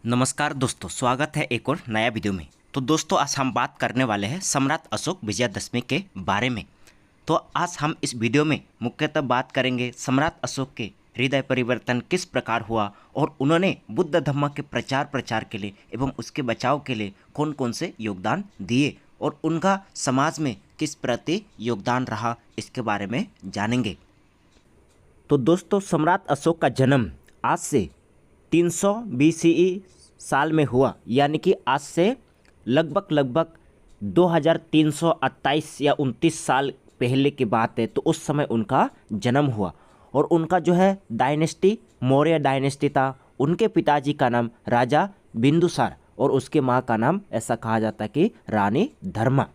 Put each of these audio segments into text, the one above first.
नमस्कार दोस्तों, स्वागत है एक और नया वीडियो में। तो दोस्तों, आज हम बात करने वाले हैं सम्राट अशोक विजयदशमी के बारे में। तो आज हम इस वीडियो में मुख्यतः बात करेंगे सम्राट अशोक के हृदय परिवर्तन किस प्रकार हुआ और उन्होंने बुद्ध धर्म के प्रचार के लिए एवं उसके बचाव के लिए कौन कौन से योगदान दिए और उनका समाज में किस प्रति योगदान रहा, इसके बारे में जानेंगे। तो दोस्तों, सम्राट अशोक का जन्म आज से 300 BCE साल में हुआ, यानी कि आज से लगभग 2328 या 29 साल पहले की बात है। तो उस समय उनका जन्म हुआ और उनका जो है डायनेस्टी मौर्य डायनेस्टी था। उनके पिताजी का नाम राजा बिंदुसार और उसके माँ का नाम ऐसा कहा जाता है कि रानी धर्मा।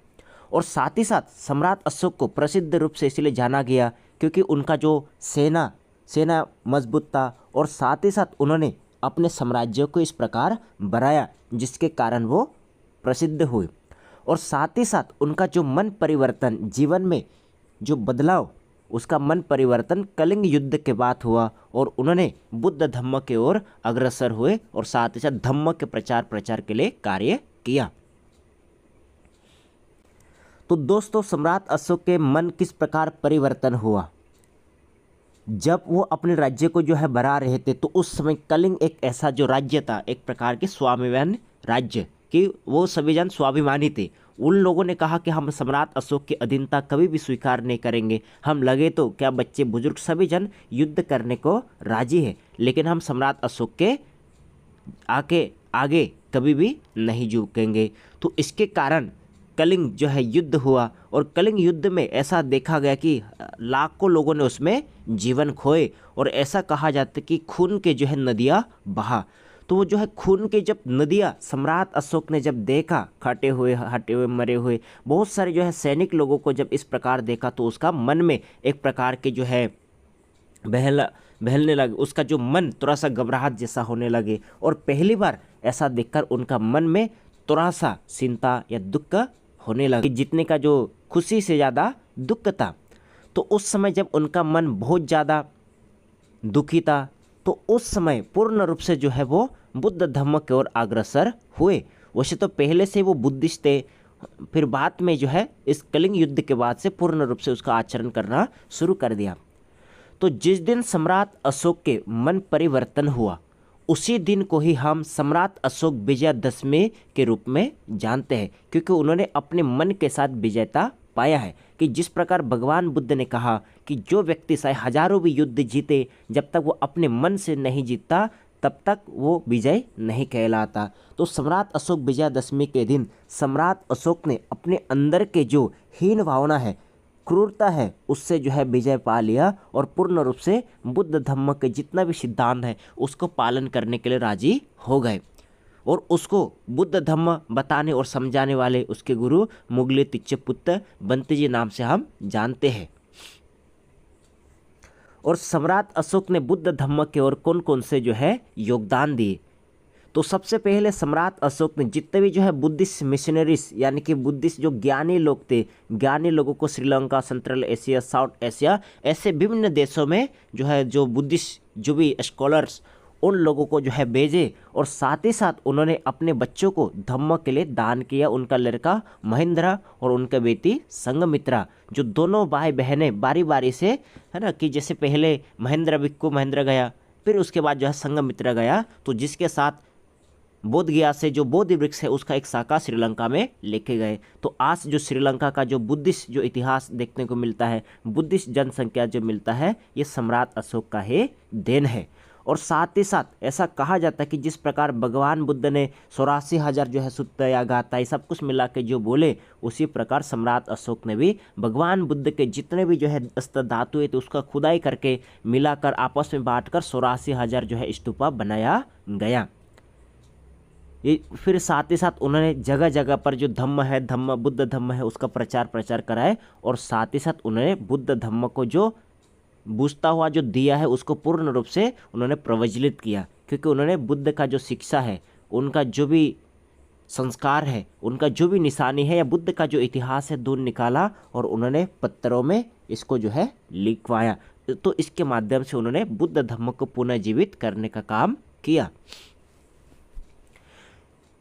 और साथ ही साथ सम्राट अशोक को प्रसिद्ध रूप से इसलिए जाना गया क्योंकि उनका जो सेना मजबूत था और साथ ही साथ उन्होंने अपने साम्राज्य को इस प्रकार बढ़ाया जिसके कारण वो प्रसिद्ध हुए। और साथ ही साथ उनका जो मन परिवर्तन, जीवन में जो बदलाव, उसका मन परिवर्तन कलिंग युद्ध के बाद हुआ और उन्होंने बुद्ध धम्म के ओर अग्रसर हुए और साथ ही साथ धम्म के प्रचार के लिए कार्य किया। तो दोस्तों, सम्राट अशोक के मन किस प्रकार परिवर्तन हुआ? जब वो अपने राज्य को जो है बढ़ा रहे थे तो उस समय कलिंग एक ऐसा जो राज्य था, एक प्रकार के स्वाभिमान राज्य, कि वो सभी जन स्वाभिमानी थे। उन लोगों ने कहा कि हम सम्राट अशोक की अधीनता कभी भी स्वीकार नहीं करेंगे। हम लगे तो क्या, बच्चे बुजुर्ग सभी जन युद्ध करने को राजी है, लेकिन हम सम्राट अशोक के आगे कभी भी नहीं झुकेंगे। तो इसके कारण कलिंग जो है युद्ध हुआ और कलिंग युद्ध में ऐसा देखा गया कि लाखों लोगों ने उसमें जीवन खोए और ऐसा कहा जाता है कि खून के जो है नदियाँ बहा। तो वो जो है खून के जब नदियाँ सम्राट अशोक ने जब देखा, हटे हुए मरे हुए बहुत सारे जो है सैनिक लोगों को जब इस प्रकार देखा तो उसका मन में एक प्रकार के जो है बहलने लगे। उसका जो मन थोड़ा सा घबराहट जैसा होने लगे और पहली बार ऐसा देखकर उनका मन में थोड़ा सा चिंता या दुख होने लगे, जितने का जो खुशी से ज़्यादा दुख था। तो उस समय जब उनका मन बहुत ज़्यादा दुखी था तो उस समय पूर्ण रूप से जो है वो बुद्ध धर्म की ओर अग्रसर हुए। वैसे तो पहले से वो बुद्धिस्ट थे, फिर बाद में जो है इस कलिंग युद्ध के बाद से पूर्ण रूप से उसका आचरण करना शुरू कर दिया। तो जिस दिन सम्राट अशोक के मन परिवर्तन हुआ उसी दिन को ही हम सम्राट अशोक विजयदशमी के रूप में जानते हैं, क्योंकि उन्होंने अपने मन के साथ विजयता पाया है। कि जिस प्रकार भगवान बुद्ध ने कहा कि जो व्यक्ति चाहे हजारों भी युद्ध जीते, जब तक वो अपने मन से नहीं जीतता तब तक वो विजय नहीं कहलाता। तो सम्राट अशोक विजयदशमी के दिन सम्राट अशोक ने अपने अंदर के जो हीन भावना है, क्रूरता है, उससे जो है विजय पा लिया और पूर्ण रूप से बुद्ध धर्म के जितना भी सिद्धांत है उसको पालन करने के लिए राजी हो गए। और उसको बुद्ध धर्म बताने और समझाने वाले उसके गुरु मुगले तिच्चपुत्र बंतेजी नाम से हम जानते हैं। और सम्राट अशोक ने बुद्ध धर्म के ओर कौन कौन से जो है योगदान दिए? तो सबसे पहले सम्राट अशोक ने जितने भी जो है बुद्धिस्ट मिशनरीज, यानी कि बुद्धिस्ट जो ज्ञानी लोग थे, ज्ञानी लोगों को Sri Lanka, central Asia, south Asia, ऐसे विभिन्न देशों में जो है जो बुद्धिस्ट जो भी स्कॉलर्स, उन लोगों को जो है भेजे। और साथ ही साथ उन्होंने अपने बच्चों को धम्म के लिए दान किया। उनका लड़का महेंद्र और उनका बेटी संघमित्रा, जो दोनों भाई बहनें बारी बारी से, है ना, कि जैसे पहले महेंद्र गया, फिर उसके बाद जो है संघमित्रा गया, तो जिसके साथ बोध गया से जो बोधि वृक्ष है उसका एक शाखा श्रीलंका में लेके गए। तो आज जो श्रीलंका का जो बुद्धिस्ट जो इतिहास देखने को मिलता है, बुद्धिस्ट जनसंख्या जो मिलता है, ये सम्राट अशोक का ही देन है। और साथ ही साथ ऐसा कहा जाता है कि जिस प्रकार भगवान बुद्ध ने 84,000 जो है सुत्त या गाथा ये सब कुछ मिला के जो बोले, उसी प्रकार सम्राट अशोक ने भी भगवान बुद्ध के जितने भी जो है अस्त्र धातु है तो उसका खुदाई करके मिलाकर आपस में बांटकर 84,000 जो है स्तूपा बनाया गया। ये फिर साथ ही साथ उन्होंने जगह जगह पर जो धम्म बुद्ध धम्म है उसका प्रचार कराए। और साथ ही साथ उन्होंने बुद्ध धम्म को जो बूझता हुआ जो दिया है उसको पूर्ण रूप से उन्होंने प्रज्वलित किया, क्योंकि उन्होंने बुद्ध का जो शिक्षा है, उनका जो भी संस्कार है, उनका जो भी निशानी है या बुद्ध का जो इतिहास है ढूंढ निकाला और उन्होंने पत्थरों में इसको जो है लिखवाया। तो इसके माध्यम से उन्होंने बुद्ध धर्म को पुनर्जीवित करने का काम किया।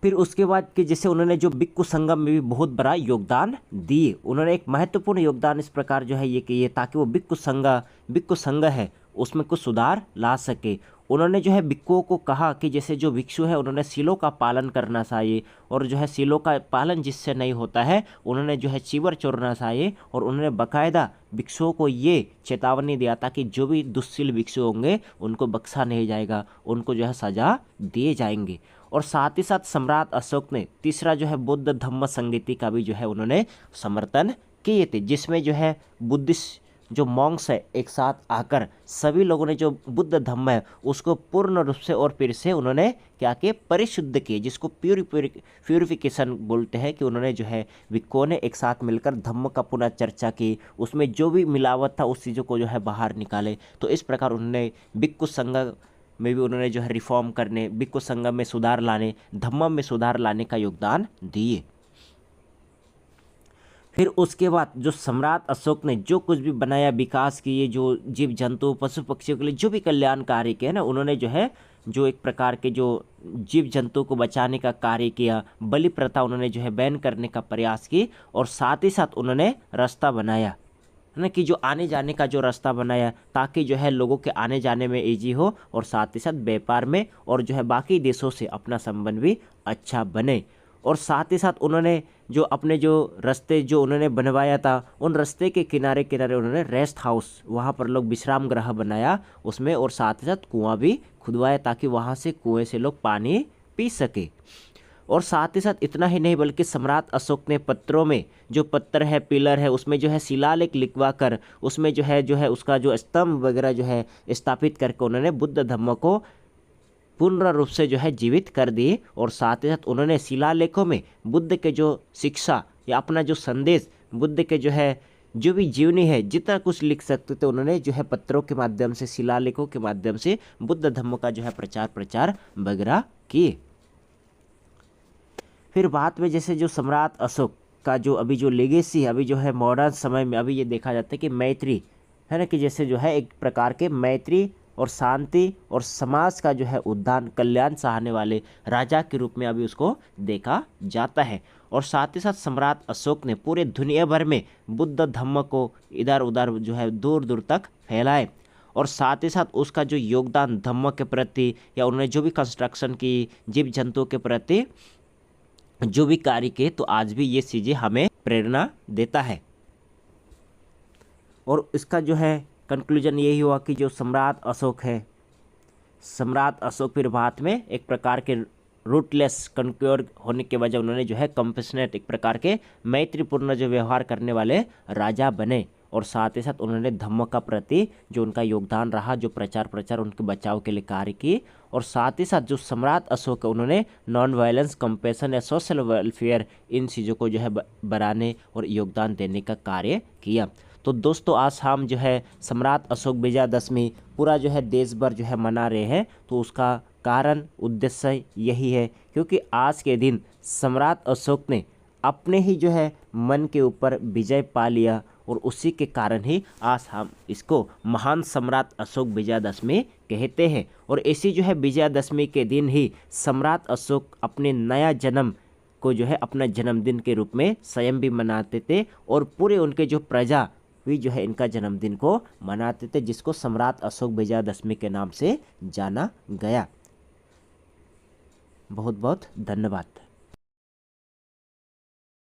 फिर उसके बाद कि जैसे उन्होंने जो भिक्खु संगम में भी बहुत बड़ा योगदान दिए, उन्होंने एक महत्वपूर्ण योगदान इस प्रकार जो है ये किए ताकि वो भिक्खु संघ है उसमें कुछ सुधार ला सके। उन्होंने जो है भिक्खुओं को कहा कि जैसे जो भिक्षु है उन्होंने सीलों का पालन करना चाहिए, और जो है सीलों का पालन जिससे नहीं होता है उन्होंने जो है चीवर चोरना चाहिए, और उन्होंने बाकायदा भिक्षुओं को ये चेतावनी दिया था कि जो भी दुष्शील भिक्षु होंगे उनको बख्शा नहीं जाएगा, उनको जो है सजा दिए जाएंगे। और साथ ही साथ सम्राट अशोक ने तीसरा जो है बुद्ध धम्म संगीति का भी जो है उन्होंने समर्थन किए थे, जिसमें जो है बुद्धिस्ट जो मॉन्क्स है एक साथ आकर सभी लोगों ने जो बुद्ध धम्म है उसको पूर्ण रूप से और फिर से उन्होंने क्या किए, परिशुद्ध किए, जिसको प्यूरिफिकेशन बोलते हैं। कि उन्होंने जो है भिक्षुओं ने एक साथ मिलकर धम्म का पुनः चर्चा की, उसमें जो भी मिलावट था उस चीज़ों को जो है बाहर निकाले। तो इस प्रकार उन्होंने भिक्षु संघ में भी उन्होंने जो है रिफॉर्म करने, भिक्षु संघ में सुधार लाने, धम्म में सुधार लाने का योगदान दिए। फिर उसके बाद जो सम्राट अशोक ने जो कुछ भी बनाया, विकास किए, जो जीव जंतु पशु पक्षियों के लिए जो भी कल्याणकारी किया ना, उन्होंने जो है जो एक प्रकार के जो जीव जंतु को बचाने का कार्य किया, बलि प्रथा उन्होंने जो है बैन करने का प्रयास की, और साथ ही साथ उन्होंने रास्ता बनाया है ना, कि जो आने जाने का जो रास्ता बनाया ताकि जो है लोगों के आने जाने में ईजी हो, और साथ ही साथ व्यापार में और जो है बाकी देशों से अपना संबंध भी अच्छा बने। और साथ ही साथ उन्होंने जो अपने जो रास्ते जो उन्होंने बनवाया था उन रास्ते के किनारे किनारे उन्होंने रेस्ट हाउस, वहाँ पर लोग विश्राम गृह बनाया उसमें, और साथ ही साथ कुआं भी खुदवाया ताकि वहाँ से कुएं से लोग पानी पी सके। और साथ ही साथ इतना ही नहीं बल्कि सम्राट अशोक ने पत्रों में जो पत्थर है, पिलर है, उसमें जो है शिलालेख लिखवा कर उसमें जो है उसका जो स्तंभ वगैरह जो है स्थापित करके उन्होंने बुद्ध धम्म को पूर्ण रूप से जो है जीवित कर दिए। और साथ ही साथ उन्होंने शिलालेखों में बुद्ध के जो शिक्षा या अपना जो संदेश, बुद्ध के जो है जो भी जीवनी है, जितना कुछ लिख सकते थे उन्होंने जो है पत्रों के माध्यम से, शिलालेखों के माध्यम से बुद्ध धम्म का जो है प्रचार वगैरह किए। फिर बाद में जैसे जो सम्राट अशोक का जो अभी जो लेगेसी है, अभी जो है मॉडर्न समय में अभी ये देखा जाता है कि मैत्री है ना, कि जैसे जो है एक प्रकार के मैत्री और शांति और समाज का जो है उद्धार कल्याण चाहने वाले राजा के रूप में अभी उसको देखा जाता है। और साथ ही साथ सम्राट अशोक ने पूरे दुनिया भर में बुद्ध धम्म को इधर उधर जो है दूर दूर तक फैलाए, और साथ ही साथ उसका जो योगदान धम्म के प्रति या उन्होंने जो भी कंस्ट्रक्शन की, जीव जंतुओं के प्रति जो भी कार्य किए, तो आज भी ये चीज़ें हमें प्रेरणा देता है। और इसका जो है कंक्लूजन यही हुआ कि जो सम्राट अशोक है, सम्राट अशोक फिर बाद में एक प्रकार के रूटलेस कन्क्योर होने के वजह उन्होंने जो है कंपेशनेट, एक प्रकार के मैत्रीपूर्ण जो व्यवहार करने वाले राजा बने। और साथ ही साथ उन्होंने धम्म का प्रति जो उनका योगदान रहा, जो प्रचार उनके बचाव के लिए कार्य किए। और साथ ही साथ जो सम्राट अशोक है उन्होंने नॉन वायलेंस, कंपेशन या सोशल वेलफेयर इन चीज़ों को जो है बढ़ाने और योगदान देने का कार्य किया। तो दोस्तों आज हम जो है सम्राट अशोक विजयादशमी पूरा जो है देश भर जो है मना रहे हैं, तो उसका कारण उद्देश्य यही है क्योंकि आज के दिन सम्राट अशोक ने अपने ही जो है मन के ऊपर विजय पा लिया, और उसी के कारण ही आज हम इसको महान सम्राट अशोक विजयादशमी कहते हैं। और इसी जो है विजयादशमी के दिन ही सम्राट अशोक अपने नया जन्म को जो है अपना जन्मदिन के रूप में स्वयं भी मनाते थे, और पूरे उनके जो प्रजा भी जो है इनका जन्मदिन को मनाते थे, जिसको सम्राट अशोक विजयादशमी के नाम से जाना गया। बहुत बहुत धन्यवाद।